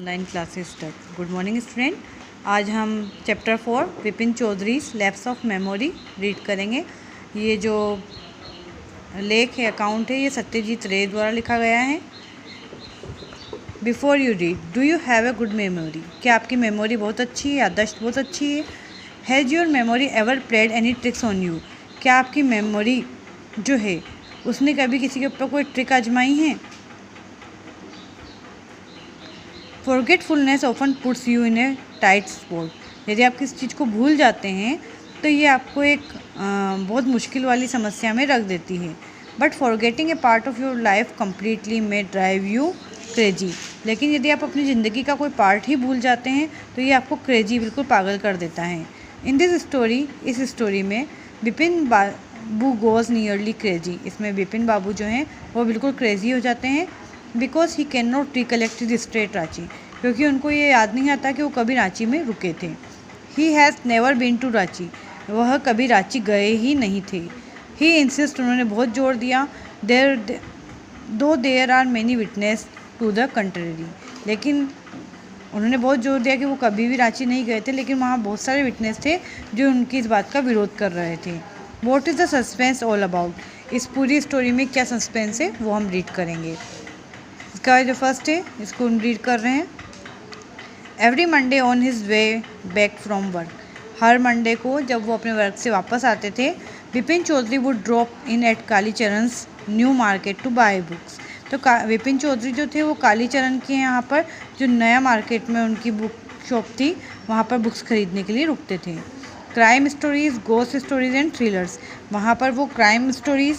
Online classes तक। Good morning student. आज हम chapter 4 Vipin Chaudhary lapse of memory read करेंगे। ये जो लेख है, अकाउंट है, ये सत्यजीत रे द्वारा लिखा गया है। Before you read, do you have a good memory? क्या आपकी मेमोरी बहुत अच्छी है, याददाश्त बहुत अच्छी है? Has your memory ever played any tricks on you? क्या आपकी मेमोरी जो है उसने कभी किसी के ऊपर कोई ट्रिक आजमाई है? Forgetfulness often puts you in A tight spot. यदि आप किसी चीज़ को भूल जाते हैं तो ये आपको एक बहुत मुश्किल वाली समस्या में रख देती है। But forgetting A part of your life completely may drive you crazy. लेकिन यदि आप अपनी ज़िंदगी का कोई पार्ट ही भूल जाते हैं तो ये आपको क्रेजी, बिल्कुल पागल कर देता है। इन दिस स्टोरी, इस स्टोरी में विपिन बाबू गोज नियरली क्रेजी। इसमें विपिन बाबू जो हैं वो बिल्कुल क्रेजी हो जाते हैं। Because he can not recollect the straight Ranchi, क्योंकि उनको ये याद नहीं आता कि वो कभी रांची में रुके थे। He has never been to Ranchi, वह कभी रांची गए ही नहीं थे। ही इंसिस्ट, उन्होंने बहुत जोर दिया। There are many witness to the contrary, लेकिन उन्होंने बहुत जोर दिया कि वो कभी भी रांची नहीं गए थे, लेकिन वहाँ बहुत सारे विटनेस थे जो उनकी इस बात का विरोध कर रहे थे। What is the suspense all about? इस पूरी स्टोरी में क्या सस्पेंस है वो हम रीड करेंगे। इसका जो फर्स्ट है इसको हम रीड कर रहे हैं। Every Monday on his way back from work, हर मंडे को जब वो अपने वर्क से वापस आते थे, Vipin Chaudhary would drop in at Kalicharan's New Market to buy books. तो विपिन चौधरी जो थे वो कालीचरण के यहाँ पर जो नया मार्केट में उनकी बुक शॉप थी वहाँ पर बुक्स खरीदने के लिए रुकते थे। Crime stories, ghost stories and thrillers, वहाँ पर वो क्राइम स्टोरीज़,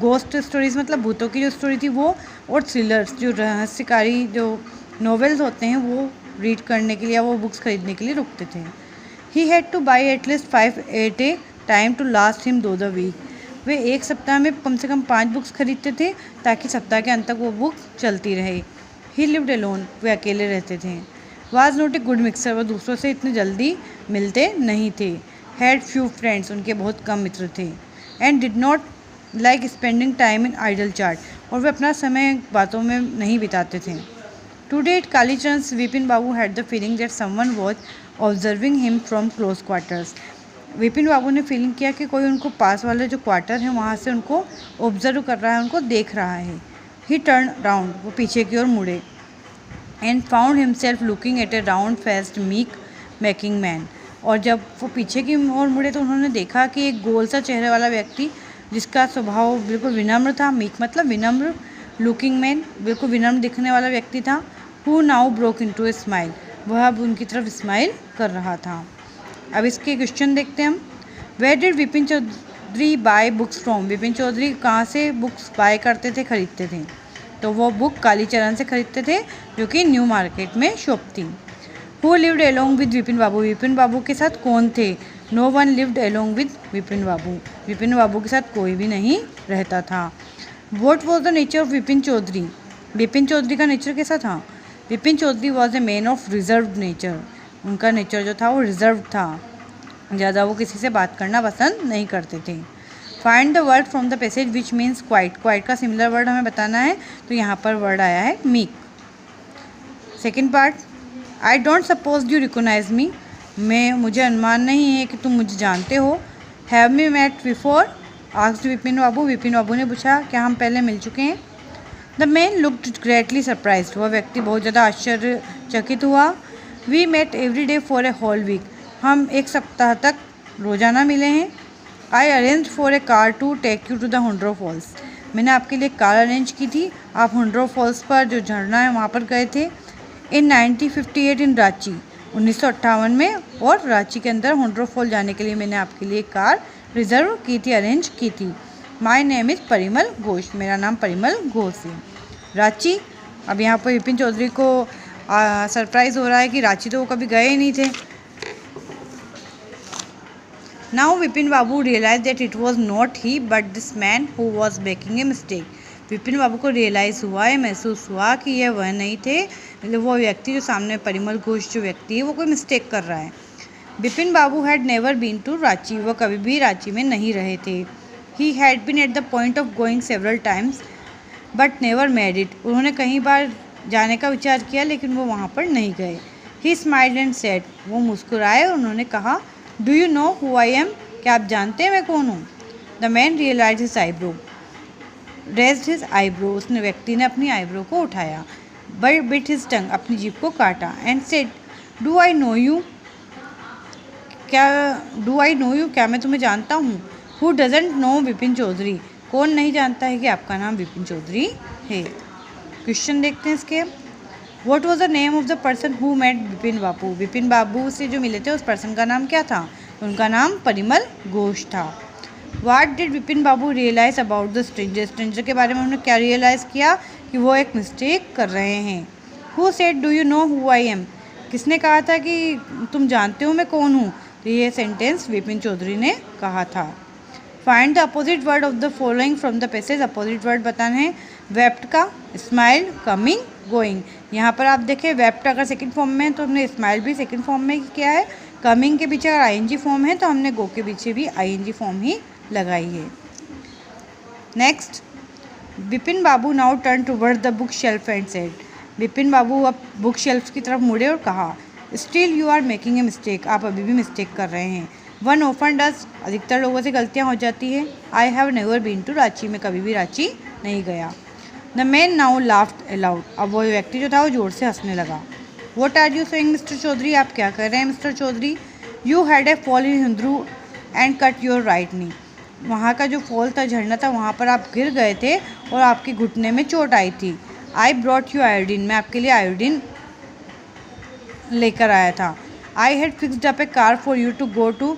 गोस्ट स्टोरीज़ मतलब भूतों की जो स्टोरी थी वो, और थ्रिलर्स जो रहस्यकारी जो नॉवेल्स होते हैं वो रीड करने के लिए, वो बुक्स खरीदने के लिए रुकते थे। He had to buy at least 5 at a time to last him through the week. वे एक सप्ताह में कम से कम 5 बुक्स खरीदते थे ताकि सप्ताह के अंत तक वो बुक चलती रहे। ही लिव्ड अलोन, वे अकेले रहते थे। Was not a good mixer, वो दूसरों से इतने जल्दी मिलते नहीं थे। हैड फ्यू फ्रेंड्स, उनके बहुत कम मित्र थे। And did not like spending time in idle chat, और वे अपना समय बातों में नहीं बिताते थे। Today at Kalicharan's, Vipin Babu had the feeling that someone was observing him from close quarters. Vipin Babu ने फीलिंग किया कि कोई उनको पास वाले जो क्वार्टर है वहाँ से उनको ऑब्जर्व कर रहा है, उनको देख रहा है। ही टर्न राउंड, वो पीछे की ओर मुड़े। And found himself looking at A round faced meek making man, और जब वो पीछे की ओर मुड़े तो उन्होंने देखा कि एक गोल सा चेहरे वाला व्यक्ति जिसका स्वभाव बिल्कुल विनम्र था, मीक मतलब विनम्र, लुकिंग मैन बिल्कुल विनम्र दिखने वाला व्यक्ति था। Who now broke into a smile, वह अब उनकी तरफ स्माइल कर रहा था। अब इसके क्वेश्चन देखते हैं हम। Where did Vipin Chaudhary buy books from? Vipin Chaudhary कहाँ से बुक्स बाय करते थे, खरीदते थे? तो वो बुक कालीचरण से खरीदते थे जो कि न्यू मार्केट में शॉप थी। Who lived along with Vipin Babu? Vipin Babu के साथ कौन थे? No one lived along with Vipin Babu, Vipin Babu के साथ कोई भी नहीं रहता था। What was the nature of Vipin Chaudhary? Vipin Chaudhary का नेचर कैसा था? Vipin Chaudhary was a man of reserve nature, उनका नेचर जो था वो रिजर्व था, ज़्यादा वो किसी से बात करना पसंद नहीं करते थे। Find the word from the passage which means quite, quite का सिमिलर वर्ड हमें बताना है, तो यहाँ पर वर्ड आया है meek. Second part, I don't suppose you recognise me, मुझे अनुमान नहीं है कि तुम मुझे जानते हो। Have me met before? Asked Vipin Babu, Vipin Babu ने पूछा क्या हम पहले मिल चुके हैं? The man looked greatly surprised, वह व्यक्ति बहुत ज़्यादा आश्चर्यचकित हुआ। We met every day for a whole week, हम एक सप्ताह तक रोज़ाना मिले हैं। I arrange for a car to take you to the Hundru falls, मैंने आपके लिए कार अरेंज की थी, आप हुंड्रो फॉल्स पर जो झरना है वहाँ पर गए थे। इन 1958 इन रांची, 1958 में, और रांची के अंदर हुंड्रो फॉल जाने के लिए मैंने आपके लिए कार रिजर्व की थी, अरेंज की थी। My name is Parimal Ghosh, मेरा नाम परिमल घोष है। रांची, अब यहाँ पर विपिन चौधरी को सरप्राइज़ हो रहा है कि रांची तो वो कभी गए ही नहीं थे। Now Vipin Babu realise that it was not he but this man who was making a mistake. Vipin Babu को रियलाइज़ हुआ है, महसूस हुआ कि यह वह नहीं थे, वो व्यक्ति जो सामने परिमल घोष जो व्यक्ति है वो कोई मिस्टेक कर रहा है। Vipin Babu had never been to Ranchi, वह कभी भी रांची में नहीं रहे थे। He had been at the point of going several times but never made it, उन्होंने कई बार जाने का विचार किया, लेकिन वो वहाँ पर नहीं गए। ही स्माइल्ड एंड सेड, वो मुस्कुराए और उन्होंने कहा, do you know who I am, क्या आप जानते हैं मैं कौन हूँ? The man realise his eyebrow, raised his eyebrow, उसने व्यक्ति ने अपनी आईब्रो को उठाया। बिट हिज टंग, अपनी जीभ को काटा। And said, do I know you, क्या मैं तुम्हें जानता हूँ? Who doesn't know Vipin Chaudhary, कौन नहीं जानता है कि आपका नाम विपिन चौधरी है? क्वेश्चन देखते हैं इसके। What was the name of the person who met Vipin Babu, Vipin Babu से जो मिले थे उस पर्सन का नाम क्या था? उनका नाम परिमल घोष था। What did Vipin Babu realise about the stranger, stranger के बारे में उन्होंने क्या रियलाइज़ किया? कि वो एक मिस्टेक कर रहे हैं। Who said do you know who I M, किसने कहा था कि तुम जानते हो मैं कौन हूँ? तो ये सेंटेंस विपिन चौधरी ने कहा था। Find the opposite word of the following from the passage, opposite word बताना है वेप्ट का, स्माइल, कमिंग, गोइंग। यहाँ पर आप देखें वेप्ट अगर सेकंड फॉर्म में है तो हमने स्माइल भी सेकंड फॉर्म में किया है, कमिंग के पीछे अगर आईएनजी फॉर्म है तो हमने गो के पीछे भी आईएनजी फॉर्म ही लगाई है। Next, Vipin Babu now turn toward the book shelf and said, Vipin Babu अब बुक शेल्फ की तरफ मुड़े और कहा, still you are making a mistake, आप अभी भी मिस्टेक कर रहे हैं। वन ऑफन डज, अधिकतर लोगों से गलतियाँ हो जाती है। I have never been to Ranchi, मैं कभी भी रांची नहीं गया। The man now laughed aloud, अब वो व्यक्ति जो था वो जोर से हंसने लगा। What are you saying mister Chaudhary, आप क्या कर रहे हैं mister Chaudhary? You had a fall in Hundru and cut your right knee, वहाँ का जो फॉल था, झरना था, वहाँ पर आप गिर गए थे और आपके घुटने में चोट आई थी। आई ब्रॉट यू आयोडीन, मैं आपके लिए आयोडीन लेकर आया था। I had fixed up a car for you to go to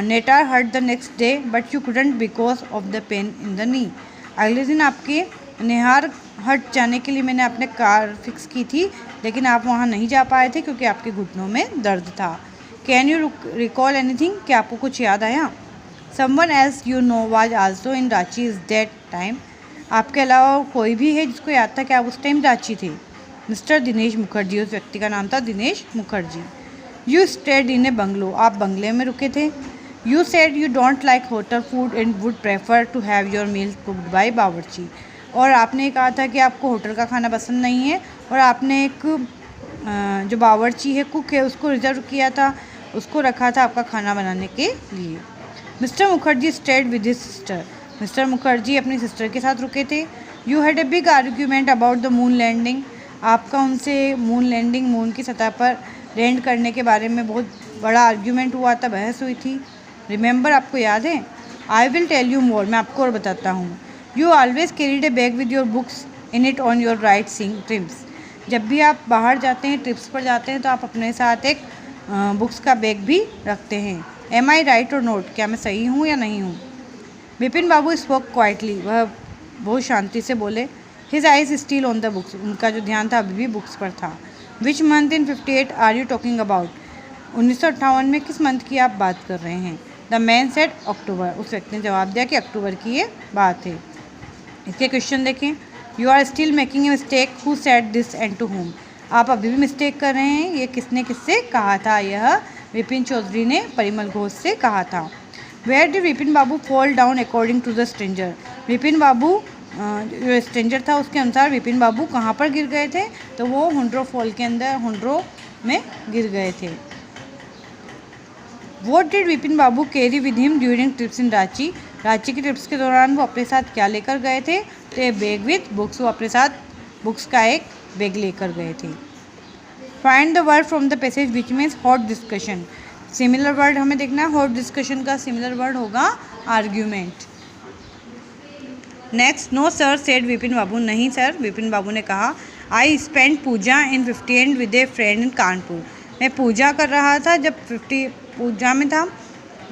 Netarhat the next day but you couldn't because of the pain in the knee, अगले दिन आपके नेहार हट जाने के लिए मैंने अपने कार फिक्स की थी, लेकिन आप वहाँ नहीं जा पाए थे क्योंकि आपके घुटनों में दर्द था। कैन यू रिकॉल एनीथिंग, क्या आपको कुछ याद आया? Someone else you know was also in Ranchi is that time, आपके अलावा कोई भी है जिसको याद था कि आप उस टाइम रांची थे? मिस्टर दिनेश मुखर्जी, उस व्यक्ति का नाम था Dinesh Mukherjee. You stayed in a bungalow, आप बंगले में रुके थे। You said you don't like hotel food and would prefer to have your meal cooked by bawarchi, और आपने कहा था कि आपको होटल का खाना पसंद नहीं है और आपने एक जो बावर्ची है, कुक है, उसको रिजर्व किया था, उसको रखा था आपका खाना बनाने के लिए। Mister Mukherjee stayed with his sister, mister Mukherjee अपनी सिस्टर के साथ रुके थे। You had a big argument about the moon landing, आपका उनसे मून लैंडिंग, मून की सतह पर लैंड करने के बारे में बहुत बड़ा आर्ग्यूमेंट हुआ था, बहस हुई थी। रिमेंबर, आपको याद है? I will tell you more, मैं आपको और बताता हूँ। You always carried a bag with your books in it on your sightseeing trips, जब भी आप बाहर जाते हैं, ट्रिप्स पर जाते हैं, तो आप अपने साथ एक बुक्स का बैग भी रखते हैं। एम आई राइट और नोट, क्या मैं सही हूँ या नहीं हूँ? विपिन बाबू स्पोक क्वाइटली, वह बहुत शांति से बोले। His eyes still on the books, उनका जो ध्यान था अभी भी बुक्स पर था। Which month in 58 are you talking about, 1958 में किस मंथ की आप बात कर रहे हैं? द मैन सेड अक्टूबर, उस व्यक्ति ने जवाब दिया कि अक्टूबर की ये बात है। इसके क्वेश्चन देखें। You are still making a mistake, who said this and to home, आप अभी भी मिस्टेक कर रहे हैं, ये किसने किससे कहा था? यह विपिन चौधरी ने परिमल घोष से कहा था। Where did Vipin Babu fall down according to the stranger, Vipin बाबू जो स्ट्रेंजर था उसके अनुसार विपिन बाबू कहाँ पर गिर गए थे? तो वो हुंड्रो फॉल के अंदर, हुंड्रो में गिर गए थे। What did Vipin Babu carry with him during trips in Ranchi, Ranchi की ट्रिप्स के दौरान वो अपने साथ क्या लेकर गए थे? तो ए बैग विथ बुक्स, वो अपने साथ बुक्स का एक बैग लेकर गए थे। Find the word from the passage which means hot discussion, similar word हमें देखना है। हॉट डिस्कशन का सिमिलर वर्ड होगा argument. Next, no sir said Vipin Babu, नहीं सर, विपिन बाबू ने कहा। I spend Puja in 58 with a friend in Kanpur, मैं पूजा कर रहा था जब पूजा में था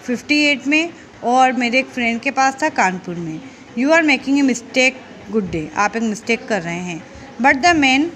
58 में, और मेरे एक फ्रेंड के पास था कानपुर में। You are making a mistake, good day, आप एक मिस्टेक कर रहे हैं। But the man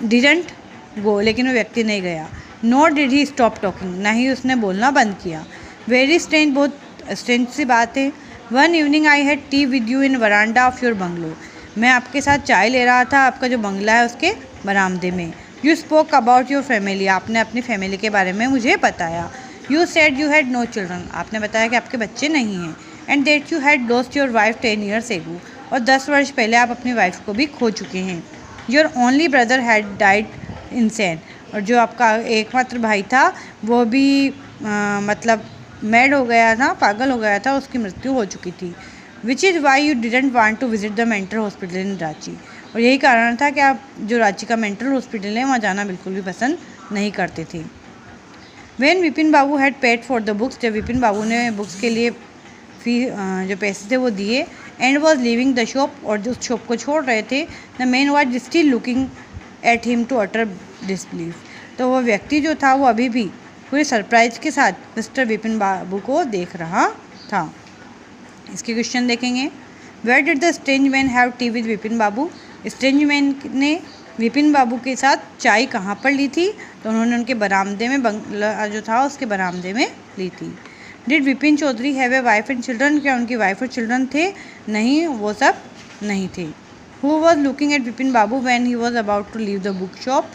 didn't go, लेकिन वो व्यक्ति नहीं गया। Not did he stop talking, ना ही उसने बोलना बंद किया। वेरी स्ट्रेंज, बहुत स्ट्रेंज सी बात है। One evening I had tea with you in veranda of your bungalow, मैं आपके साथ चाय ले रहा था आपका जो बंगला है उसके बरामदे में। You spoke about your family, आपने अपनी फैमिली के बारे में मुझे बताया। You said you had no children, आपने बताया कि आपके बच्चे नहीं हैं। And that you had lost your wife 10 years ago, और 10 वर्ष पहले आप अपनी वाइफ को भी खो चुके हैं। Your only brother had died insane, और जो आपका एकमात्र भाई था वो भी मतलब मैड हो गया था, पागल हो गया था, उसकी मृत्यु हो चुकी थी। Which is why you didn't want to visit the mental hospital in Ranchi, और यही कारण था कि आप जो रांची का मेंटल हॉस्पिटल है वहाँ जाना बिल्कुल भी पसंद नहीं करते थे। When Vipin Babu had paid for the books, जब विपिन बाबू ने बुक्स के लिए जो पैसे थे वो दिए, and was leaving the shop, और जो शॉप को छोड़ रहे थे, the man was still looking at him to utter disbelief, तो वो व्यक्ति जो था वो अभी भी पूरे सरप्राइज के साथ मिस्टर विपिन बाबू को देख रहा था। इसके क्वेश्चन देखेंगे। Where did the strange man have tea with Vipin Babu, strange man ने विपिन बाबू के साथ चाय कहाँ पर ली थी, तो उन्होंने उनके बरामदे में, बंगला जो था उसके बरामदे में ली थी। Did Vipin Chaudhary have a wife and children, क्या उनकी वाइफ और चिल्ड्रन थे, नहीं वो सब नहीं थे। Who was looking at Vipin Babu when he was about to leave the book shop,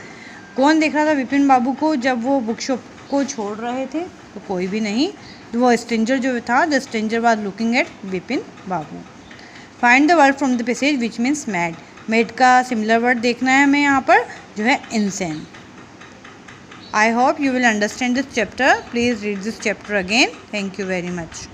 कौन देख रहा था विपिन बाबू को जब वो बुक शॉप को छोड़ रहे थे, तो कोई भी नहीं, वो स्ट्रेंजर जो था, the stranger was looking at Vipin Babu. Find the word from the passage which means mad, mad का सिमिलर वर्ड देखना है हमें यहाँ पर जो है insane. I hope you will understand this chapter. Please read this chapter again. Thank you very much.